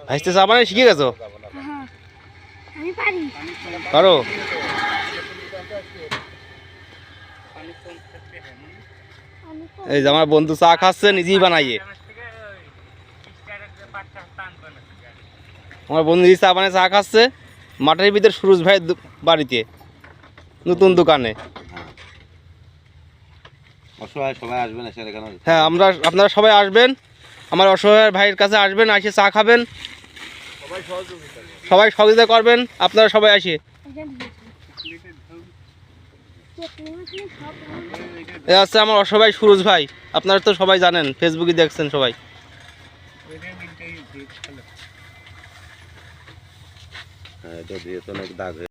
ভাইস্তে চা বানাই শিখে গেছো? পারো? এই যে আমার বন্ধু চা খাচ্ছে, নিজেই বানাইয়ে। আমার বন্ধু নিজে চা বানায় চা খাচ্ছে মাঠের ভিতর সুরজ ভাইয়ের বাড়িতে, নতুন দোকানে। অসহায় সবাই আসবেন। হ্যাঁ, আপনারা সবাই আসবেন, আমার অসহায় ভাইয়ের কাছে আসবেন, এসে চা খাবেন, সবাই সহযোগিতা করবেন। আপনারা সবাই আসে। এ আছে আমার অসহায় সুরজ ভাই, আপনারা তো সবাই জানেন, ফেসবুকে দেখছেন সবাই। হ্যাঁ, এটা দিয়ে তো অনেক দাগ